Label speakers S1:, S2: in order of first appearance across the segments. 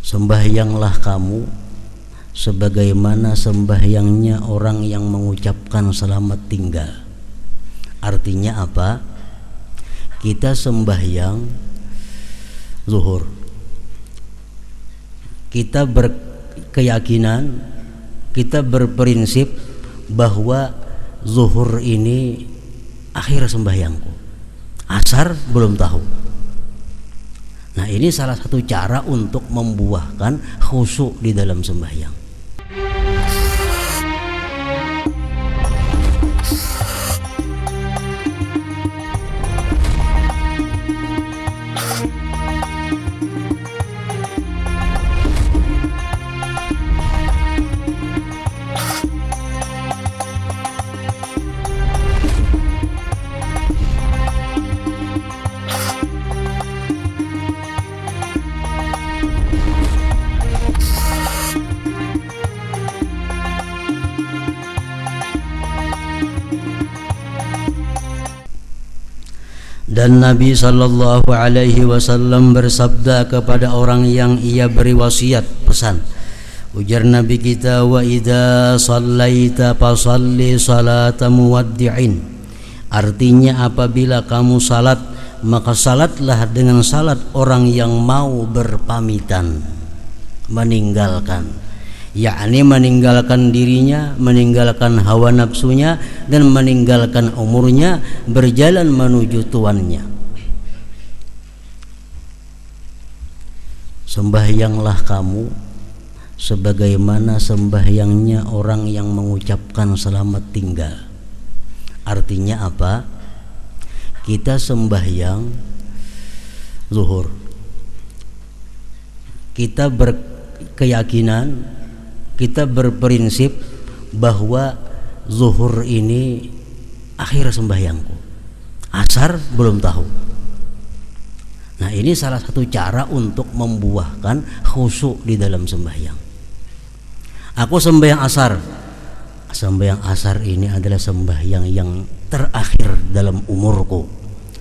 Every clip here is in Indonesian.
S1: sembahyanglah kamu sebagaimana sembahyangnya orang yang mengucapkan selamat tinggal. Artinya apa? Kita sembahyang zuhur, kita berkeyakinan, kita berprinsip bahwa zuhur ini akhir sembahyangku, asar belum tahu. Nah, ini salah satu cara untuk membuahkan khusyuk di dalam sembahyang. Dan Nabi sallallahu alaihi wasallam bersabda kepada orang yang ia beri wasiat, pesan. Ujar Nabi kita, wa idza shallaita fasalli salata muwaddi'in. Artinya apabila kamu salat, maka salatlah dengan salat orang yang mau berpamitan, meninggalkan, yakni meninggalkan dirinya, meninggalkan hawa nafsunya, dan meninggalkan umurnya, berjalan menuju tuannya. Sembahyanglah kamu sebagaimana sembahyangnya orang yang mengucapkan selamat tinggal. Artinya apa? Kita sembahyang zuhur, kita berkeyakinan, kita berprinsip bahwa zuhur ini akhir sembahyangku, asar belum tahu. Nah, ini salah satu cara untuk membuahkan khusyuk di dalam sembahyang. Aku sembahyang asar. Sembahyang asar ini adalah sembahyang yang terakhir dalam umurku.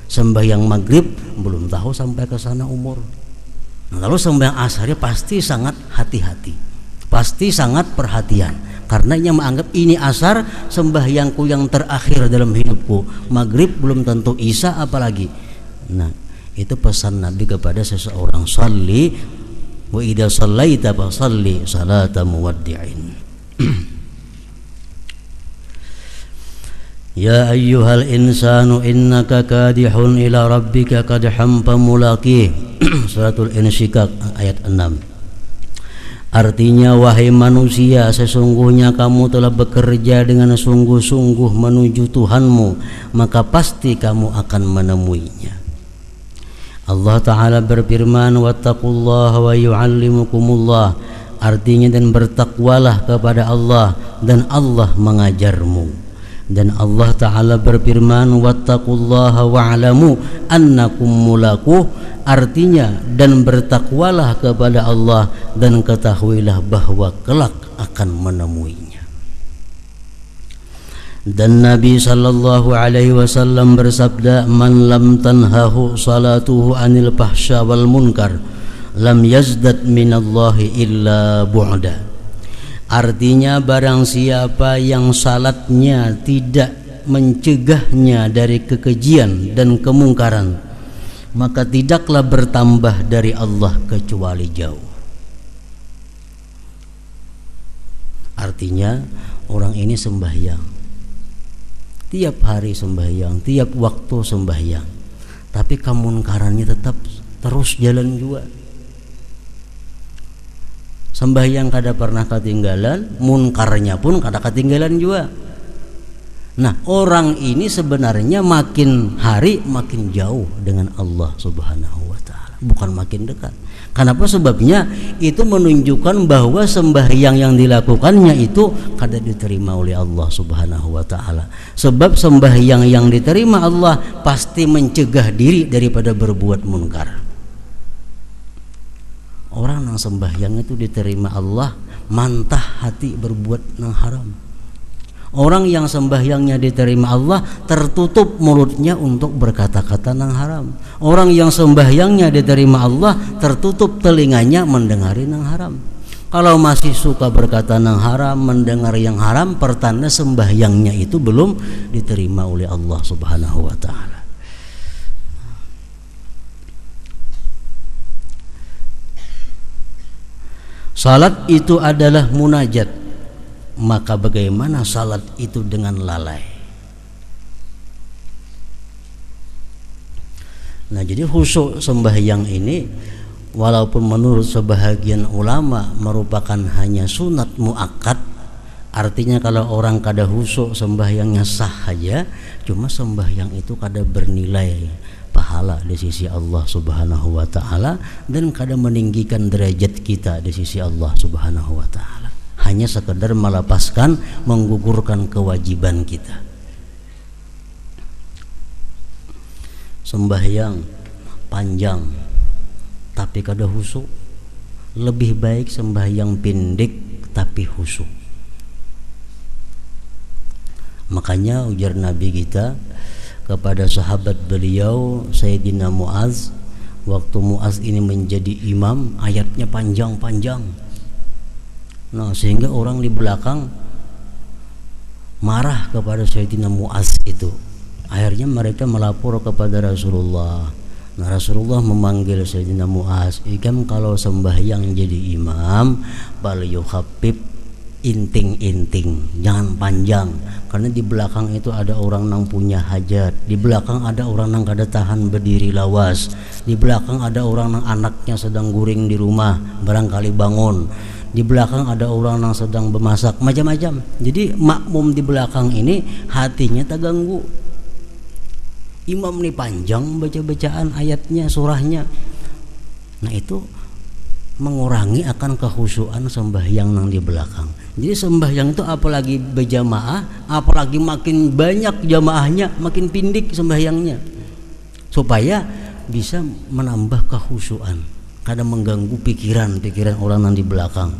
S1: Sembahyang maghrib belum tahu sampai ke sana umur. Nah, kalau sembahyang asar pasti sangat hati-hati, pasti sangat perhatian, karena ia menganggap ini asar sembahyangku yang terakhir dalam hidupku. Maghrib belum tentu, isya apalagi. Nah, itu pesan Nabi kepada seseorang, shalli wa idza shallaita fasalli salata muwaddi'in. Ya ayyuhal insanu innaka kadihun ila rabbika kadham famulaqih. Suratul Insyikak ayat 6. Artinya, wahai manusia, sesungguhnya kamu telah bekerja dengan sungguh-sungguh menuju Tuhanmu, maka pasti kamu akan menemuinya. Allah Ta'ala berfirman, wattaqullaha wa yu'allimukumullah. Artinya, dan bertakwalah kepada Allah dan Allah mengajarmu. Dan Allah Ta'ala berfirman, wattaqullaha wa'lamu annakum mulaquh. Artinya, dan bertakwalah kepada Allah dan ketahuilah bahwa kelak akan menemuinya. Dan Nabi sallallahu alaihi wasallam bersabda, man lam tanhahu salatuhu anil fahsya wal munkar lam yazdad minallahi illa bu'da. Artinya, barang siapa yang salatnya tidak mencegahnya dari kekejian dan kemungkaran, maka tidaklah bertambah dari Allah kecuali jauh. Artinya, orang ini sembahyang, tiap hari sembahyang, tiap waktu sembahyang, tapi kemungkarannya tetap terus jalan juga. Sembahyang kada pernah ketinggalan, munkarnya pun kada ketinggalan juga. Nah, orang ini sebenarnya makin hari makin jauh dengan Allah Subhanahu wa Ta'ala, bukan makin dekat. Kenapa? Sebabnya itu menunjukkan bahwa sembahyang yang dilakukannya itu kada diterima oleh Allah Subhanahu wa Ta'ala. Sebab sembahyang yang diterima Allah pasti mencegah diri daripada berbuat munkar. Orang yang sembahyang itu diterima Allah, mantah hati berbuat yang haram. Orang yang sembahyangnya diterima Allah tertutup mulutnya untuk berkata-kata yang haram. Orang yang sembahyangnya diterima Allah tertutup telinganya mendengari yang haram. Kalau masih suka berkata yang haram, mendengar yang haram, pertanda sembahyangnya itu belum diterima oleh Allah Subhanahu wa taala. Salat itu adalah munajat. Maka bagaimana salat itu dengan lalai? Nah, jadi khusyuk sembahyang ini walaupun menurut sebahagian ulama merupakan hanya sunat muakkad, artinya kalau orang kada khusyuk sembahyangnya sah saja, cuma sembahyang itu kada bernilai pahala di sisi Allah Subhanahu wa taala dan kada meninggikan derajat kita di sisi Allah Subhanahu wa taala. Hanya sekedar melepaskan, menggugurkan kewajiban kita. Sembahyang panjang tapi kada khusyuk, lebih baik sembahyang pendek tapi khusyuk. Makanya ujar Nabi kita kepada sahabat beliau Sayyidina Muaz, waktu Muaz ini menjadi imam, ayatnya panjang-panjang. Nah, sehingga orang di belakang marah kepada Sayyidina Muaz itu. Akhirnya mereka melapor kepada Rasulullah. Nah, Rasulullah memanggil Sayyidina Muaz, "Ikam kalau sembahyang jadi imam, bal yukhaffif, inting-inting, jangan panjang, karena di belakang itu ada orang yang punya hajat, di belakang ada orang yang kada tahan berdiri lawas, di belakang ada orang yang anaknya sedang guring di rumah, barangkali bangun, di belakang ada orang yang sedang bermasak, macam-macam." Jadi makmum di belakang ini hatinya terganggu. Imam ini panjang baca-bacaan ayatnya, surahnya. Nah, itu mengurangi akan kekhusyuan sembahyang yang di belakang. Jadi sembahyang itu apalagi berjamaah, apalagi makin banyak jamaahnya, makin pindik sembahyangnya, supaya bisa menambah kekhusyuan, kadang mengganggu pikiran orang yang di belakang.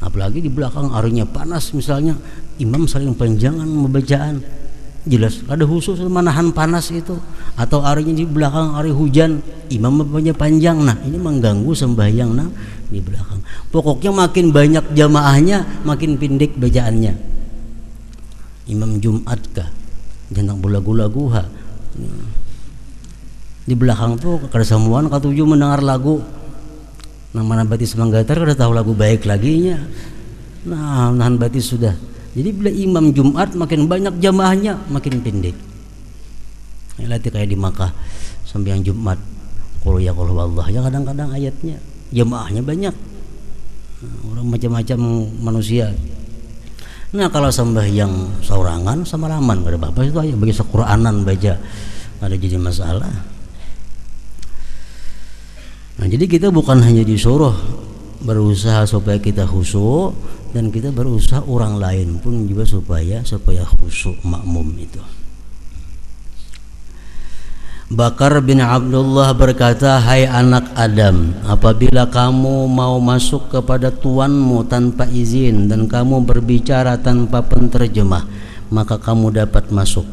S1: Apalagi di belakang harinya panas, misalnya imam saling panjangan membacaan, jelas ada khusus menahan panas itu. Atau harinya di belakang hari hujan, imam bacanya panjang, nah ini mengganggu sembahyang nah di belakang. Pokoknya makin banyak jamaahnya, makin pendek bacaannya. Imam Jumat kah, jangan bulagu-lagu ha. Di belakang tuh kada semuaan katuju mendengar lagu. Nang mana batis manggatar kada tahu lagu baik laginya. Nah, nahan batis sudah. Jadi bila imam Jumat makin banyak jamaahnya, makin pendek. Latih kayak di Makkah sembahyang Jumat, qul ya qul wallah, ya kadang-kadang ayatnya jamaahnya banyak. Nah, orang macam-macam manusia. Nah, kalau sembahyang saurangan sama laman kada apa-apa itu aja, bagi Qur'anan baca, ada jadi masalah. Nah, jadi kita bukan hanya disuruh berusaha supaya kita khusyuk, dan kita berusaha orang lain pun juga supaya khusyuk makmum itu. Bakar bin Abdullah berkata, "Hai anak Adam, apabila kamu mau masuk kepada tuanmu tanpa izin dan kamu berbicara tanpa penterjemah, maka kamu dapat masuk."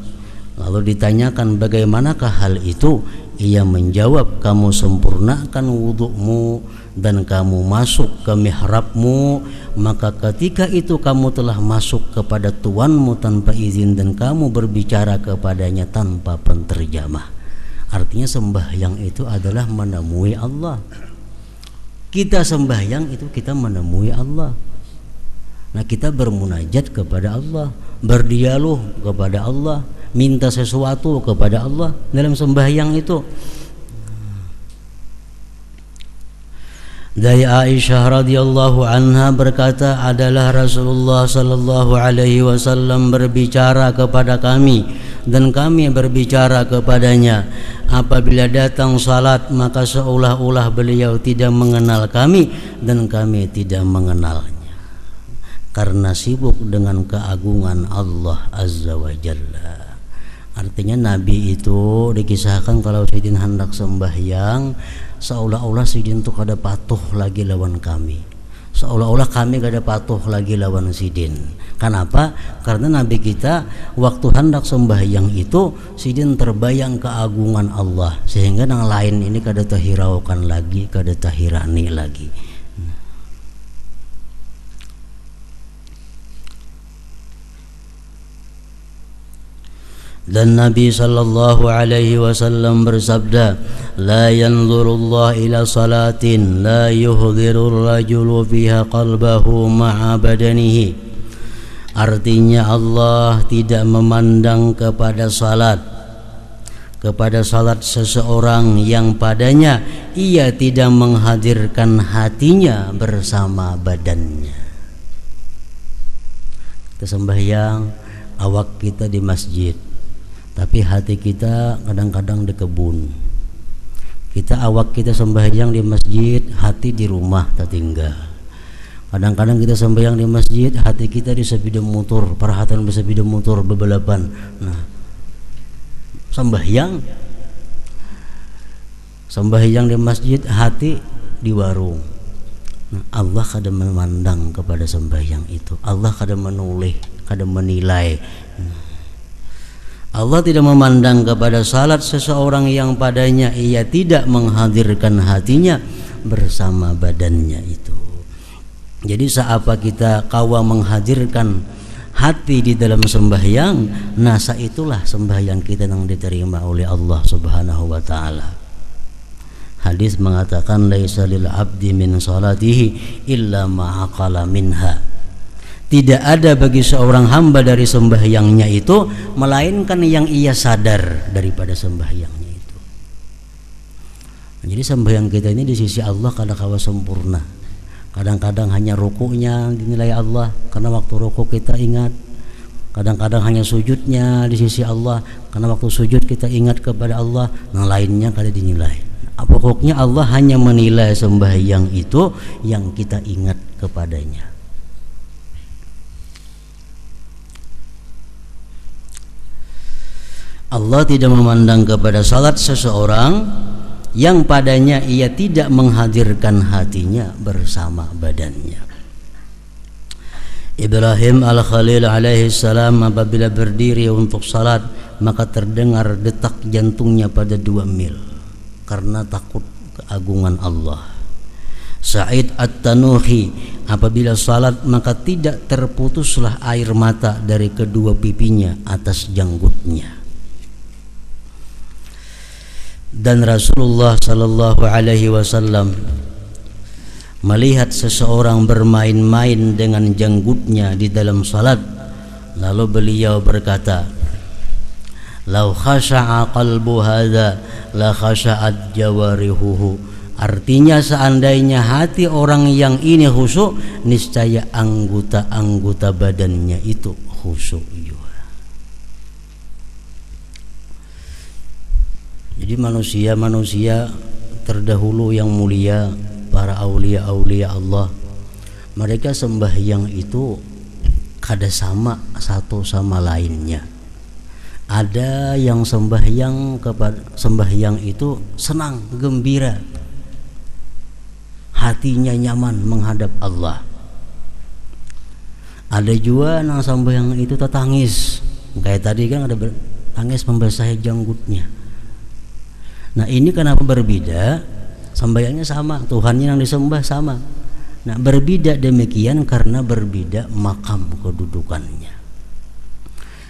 S1: Lalu ditanyakan, "Bagaimanakah hal itu?" Ia menjawab, "Kamu sempurnakan wudukmu dan kamu masuk ke mihrabmu, maka ketika itu kamu telah masuk kepada tuanmu tanpa izin dan kamu berbicara kepadanya tanpa penterjemah." Artinya sembahyang itu adalah menemui Allah. Kita sembahyang itu kita menemui Allah. Nah, kita bermunajat kepada Allah, berdialog kepada Allah, minta sesuatu kepada Allah dalam sembahyang itu. Dari Aisyah radhiyallahu anha berkata, adalah Rasulullah sallallahu alaihi wasallam berbicara kepada kami dan kami berbicara kepadanya. Apabila datang salat, maka seolah-olah beliau tidak mengenal kami dan kami tidak mengenalnya, karena sibuk dengan keagungan Allah Azza wa Jalla. Artinya Nabi itu dikisahkan kalau Sayyidin hendak sembahyang, seolah-olah Sayyidin itu kada patuh lagi lawan kami, seolah-olah kami gak ada patuh lagi lawan sidin. Kenapa? Karena Nabi kita waktu hendak sembahyang itu sidin terbayang keagungan Allah, sehingga yang lain ini kada tahiraukan lagi, kada tahirani lagi. Dan Nabi sallallahu alaihi wasallam bersabda, la yanzurullah ila salatin la yuhdirur rajulu fiha qalbahu ma'a badanihi. Artinya Allah tidak memandang kepada salat seseorang yang padanya ia tidak menghadirkan hatinya bersama badannya. Kita sembahyang, awak kita di masjid, tapi hati kita kadang-kadang di kebun. Awak kita sembahyang di masjid, hati di rumah tertinggal. Kadang-kadang kita sembahyang di masjid, hati kita di sepeda motor, perhatian di sepeda motor bebalapan. Nah, sembahyang di masjid, hati di warung. Nah, Allah kada memandang kepada sembahyang itu. Allah kada menoleh, kada menilai. Allah tidak memandang kepada salat seseorang yang padanya ia tidak menghadirkan hatinya bersama badannya itu. Jadi seapa kita kawa menghadirkan hati di dalam sembahyang, nasa itulah sembahyang kita yang diterima oleh Allah Subhanahu wa taala. Hadis mengatakan laisa lil abdi min salatihi illa ma aqala minha. Tidak ada bagi seorang hamba dari sembahyangnya itu melainkan yang ia sadar daripada sembahyangnya itu. Jadi sembahyang kita ini di sisi Allah kadang-kadang sempurna. Kadang-kadang hanya rukuknya dinilai Allah karena waktu rukuk kita ingat. Kadang-kadang hanya sujudnya di sisi Allah karena waktu sujud kita ingat kepada Allah. Yang lainnya kada dinilai. Pokoknya Allah hanya menilai sembahyang itu yang kita ingat kepadanya. Allah tidak memandang kepada salat seseorang yang padanya ia tidak menghadirkan hatinya bersama badannya. Ibrahim al-Khalil alaihi salam apabila berdiri untuk salat, maka terdengar detak jantungnya pada 2 mil karena takut keagungan Allah. Sa'id at-Tanuhi apabila salat maka tidak terputuslah air mata dari kedua pipinya atas janggutnya. Dan Rasulullah sallallahu alaihi wasallam melihat seseorang bermain-main dengan janggutnya di dalam salat, lalu beliau berkata, "Lau khasha'a qalbu hadza la khasha'at jawarihuhu." Artinya seandainya hati orang yang ini khusyuk, niscaya anggota-anggota badannya itu khusyuk juga. Jadi manusia terdahulu yang mulia, para aulia-aulia Allah, mereka sembahyang itu kada sama satu sama lainnya. Ada yang sembahyang itu senang, gembira, hatinya nyaman menghadap Allah. Ada juga yang sembahyang itu tertangis, kayak tadi kan ada tangis membasahi janggutnya. Nah, ini kenapa berbeda? Sembahyangnya sama, Tuhannya yang disembah sama. Nah, berbeda demikian karena berbeda makam kedudukannya.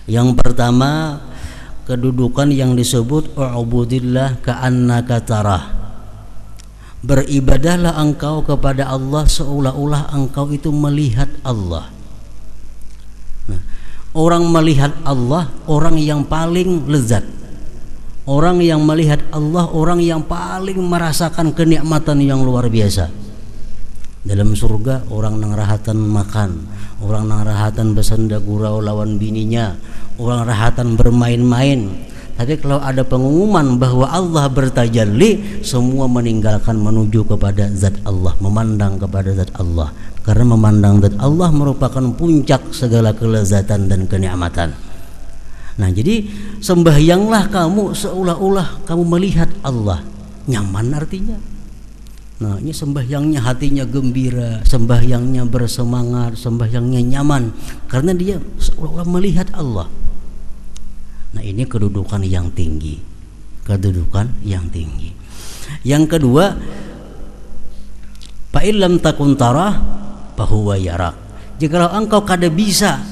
S1: Yang pertama, kedudukan yang disebut u'budillah ka'annaka tarah. Beribadahlah engkau kepada Allah seolah-olah engkau itu melihat Allah. Nah, orang melihat Allah, orang yang paling lezat. Orang yang melihat Allah, orang yang paling merasakan kenikmatan yang luar biasa. Dalam surga orang nang rahatan makan, orang nang rahatan bersenda gurau lawan bininya, orang rahatan bermain-main. Tapi kalau ada pengumuman bahwa Allah bertajalli, semua meninggalkan menuju kepada zat Allah, memandang kepada zat Allah. Karena memandang zat Allah merupakan puncak segala kelezatan dan kenikmatan. Nah, jadi sembahyanglah kamu seolah-olah kamu melihat Allah. Nyaman artinya. Nah, ini sembahyangnya hatinya gembira, sembahyangnya bersemangat, sembahyangnya nyaman karena dia seolah-olah melihat Allah. Nah, ini kedudukan yang tinggi. Kedudukan yang tinggi. Yang kedua, fa illam takun tarah fa huwa yarak. Jikalau engkau kada bisa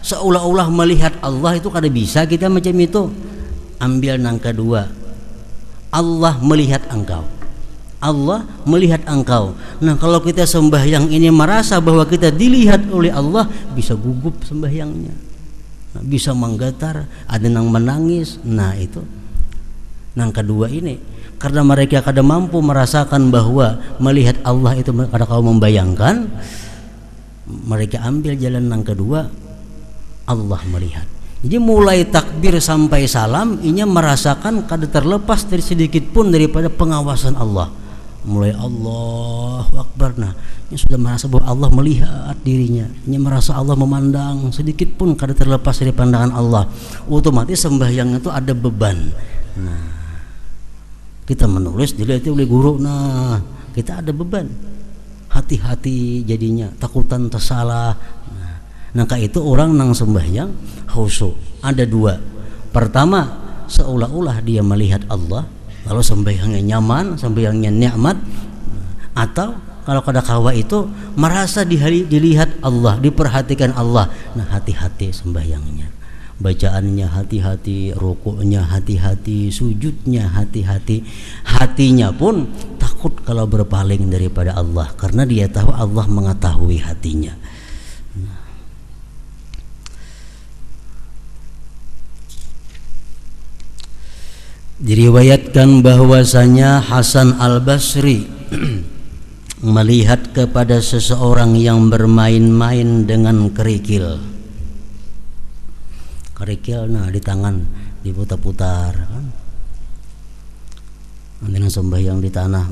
S1: seolah-olah melihat Allah, itu kada bisa kita macam itu. Ambil yang kedua, Allah melihat engkau. Allah melihat engkau. Nah, kalau kita sembahyang ini merasa bahwa kita dilihat oleh Allah, bisa gugup sembahyangnya, nah, bisa menggetar, ada yang menangis. Nah, itu yang kedua ini, karena mereka kada mampu merasakan bahwa melihat Allah itu, kada kau membayangkan, mereka ambil jalan yang kedua, Allah melihat. Jadi mulai takbir sampai salam ini merasakan kada terlepas dari sedikit pun daripada pengawasan Allah. Mulai Allahu Akbar, nah ini sudah merasa bahwa Allah melihat dirinya, ini merasa Allah memandang, sedikit pun kada terlepas dari pandangan Allah. Otomatis sembahyang itu ada beban. Nah, kita menulis dilihat oleh guru, nah kita ada beban, hati-hati jadinya, takutan tersalah. Nah, itu orang nang sembahyang khusyuk ada dua. Pertama, seolah-olah dia melihat Allah, lalu sembahyangnya nyaman, sembahyangnya nikmat. Atau kalau kada kawa itu merasa dilihat Allah, diperhatikan Allah. Nah, hati-hati sembahyangnya, bacaannya hati-hati, rukuknya hati-hati, sujudnya hati-hati. Hatinya pun takut kalau berpaling daripada Allah, karena dia tahu Allah mengetahui hatinya. Diriwayatkan bahwasanya Hasan Al-Basri melihat kepada seseorang yang bermain-main dengan kerikil. Kerikil, nah di tangan diputar-putar kan. Dengan sembahyang di tanah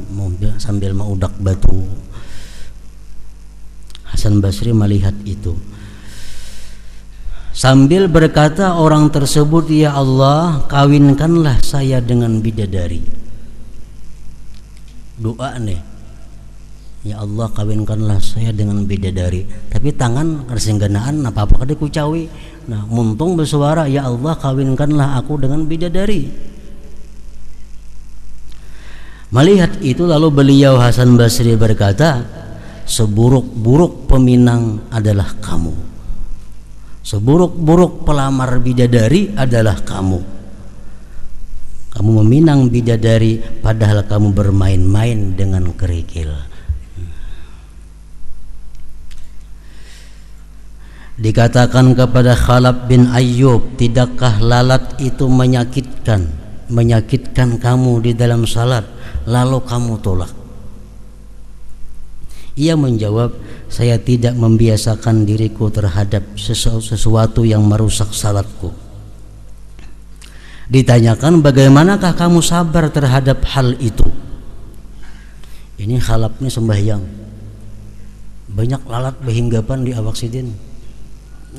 S1: sambil mengudak batu. Hasan Basri melihat itu. Sambil berkata orang tersebut, ya Allah, kawinkanlah saya dengan bidadari. Doa nih, ya Allah, kawinkanlah saya dengan bidadari. Tapi tangan kersengganaan apa-apa kada kucawi. Nah, muntung bersuara, ya Allah, kawinkanlah aku dengan bidadari. Melihat itu lalu beliau Hasan Basri berkata, seburuk-buruk peminang adalah kamu, seburuk-buruk pelamar bidadari adalah kamu. Kamu meminang bidadari padahal kamu bermain-main dengan kerikil. Dikatakan kepada Khalaf bin Ayyub, tidakkah lalat itu menyakitkan kamu di dalam salat, lalu kamu tolak? Ia menjawab, saya tidak membiasakan diriku terhadap sesuatu yang merusak salatku. Ditanyakan, bagaimanakah kamu sabar terhadap hal itu? Ini Khalaf ini sembahyang, banyak lalat berhinggapan di awak sidin.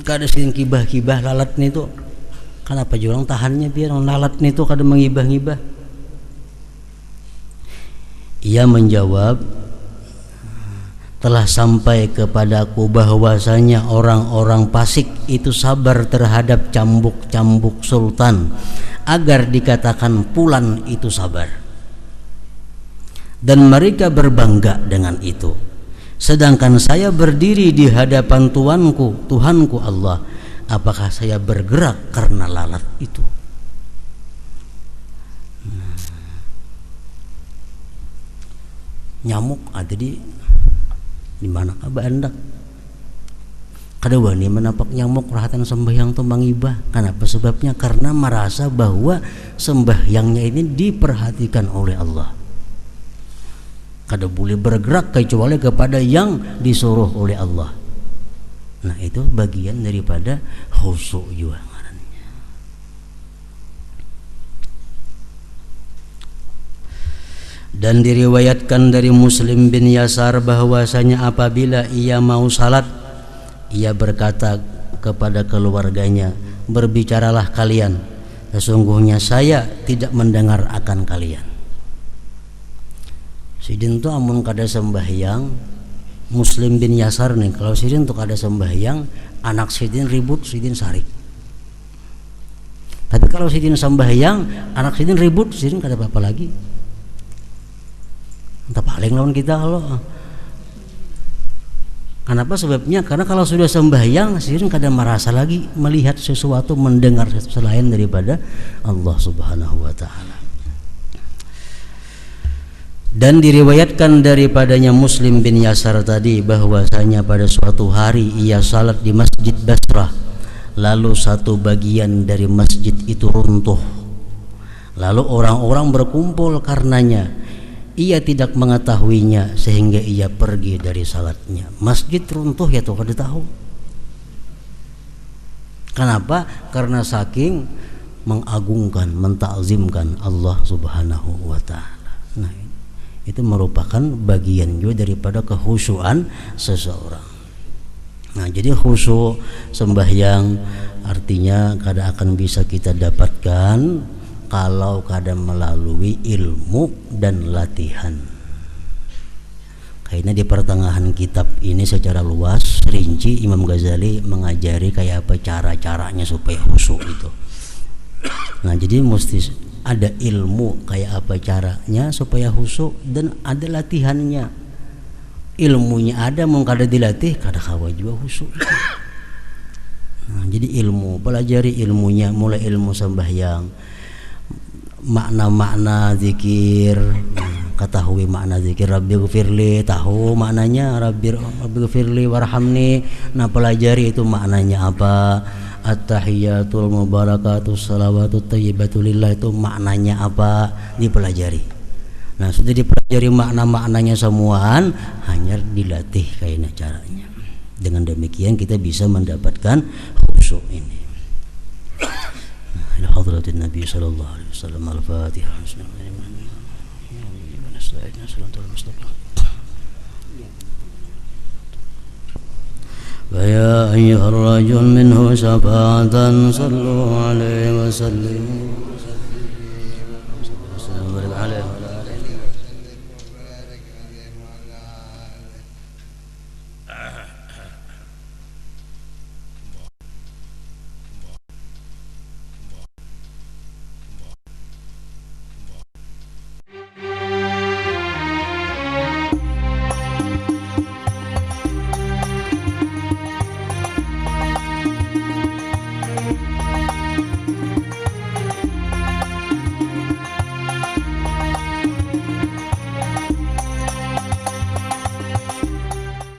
S1: Kada sidin kibah-kibah lalat nih tuh. Kenapa jurang tahannya biar lalat nih tuh kada mengibah-ngibah? Ia menjawab, telah sampai kepadaku bahwasanya orang-orang fasik itu sabar terhadap cambuk-cambuk sultan agar dikatakan pulan itu sabar, dan mereka berbangga dengan itu. Sedangkan saya berdiri di hadapan Tuhanku Allah, apakah saya bergerak karena lalat itu? Nyamuk ada di mana kah Anda? Kada wani menapak nyamuk rahatan sembahyang tu mangibah. Kenapa sebabnya? Karena merasa bahwa sembahyangnya ini diperhatikan oleh Allah. Kada boleh bergerak kecuali kepada yang disuruh oleh Allah. Nah, itu bagian daripada khusyuk juga. Dan diriwayatkan dari Muslim bin Yasar bahwasanya apabila ia mau salat, ia berkata kepada keluarganya, berbicaralah kalian, sesungguhnya saya tidak mendengar akan kalian. Sidin tuh amun kada sembahyang, Muslim bin Yasar nih, kalau Sidin tuh kada sembahyang, anak Sidin ribut, Sidin sarik. Tapi kalau Sidin sembahyang, anak Sidin ribut, Sidin kada apa-apa lagi. Entah paling lawan kita kalau. Kenapa sebabnya? Karena kalau sudah sembahyang, Sidin kada merasa lagi melihat sesuatu, mendengar selain daripada Allah Subhanahu wa taala. Dan diriwayatkan daripadanya Muslim bin Yasar tadi bahwasanya pada suatu hari ia salat di Masjid Basrah, lalu satu bagian dari masjid itu runtuh, lalu orang-orang berkumpul karenanya. Ia tidak mengetahuinya sehingga ia pergi dari salatnya. Masjid runtuh ya tuh kada tahu. Kenapa? Karena saking mengagungkan, mentakzimkan Allah Subhanahu wa taala. Nah, itu merupakan bagian juga daripada kehusyuan seseorang. Nah, jadi khusyuk sembahyang artinya kada akan bisa kita dapatkan kalau kada melalui ilmu dan latihan. Kayaknya di pertengahan kitab ini secara luas rinci Imam Ghazali mengajari kayak apa cara-caranya supaya khusyuk itu. Nah, jadi mesti ada ilmu kayak apa caranya supaya khusyuk dan ada latihannya. Ilmunya ada, mau kada dilatih kada kawa juga khusyuk itu. Nah, jadi ilmu, pelajari ilmunya, mulai ilmu sembahyang, makna-makna zikir, ketahui makna zikir Rabbighfirli, tahu maknanya Rabbighfirli warhamni. Nah, pelajari itu maknanya apa. At-tahiyatul mubarakatus salawatut thayyibatu lillah itu maknanya apa, dipelajari. Nah, sudah dipelajari makna-maknanya semuaan, hanya dilatih kayaknya caranya. Dengan demikian kita bisa mendapatkan khusyuk ini. Ila hadratin Nabi sallallahu alaihi wasallam. Al-Fatihah. ويا أيها الرجل منه شفاعة صلوا عليه وسلموا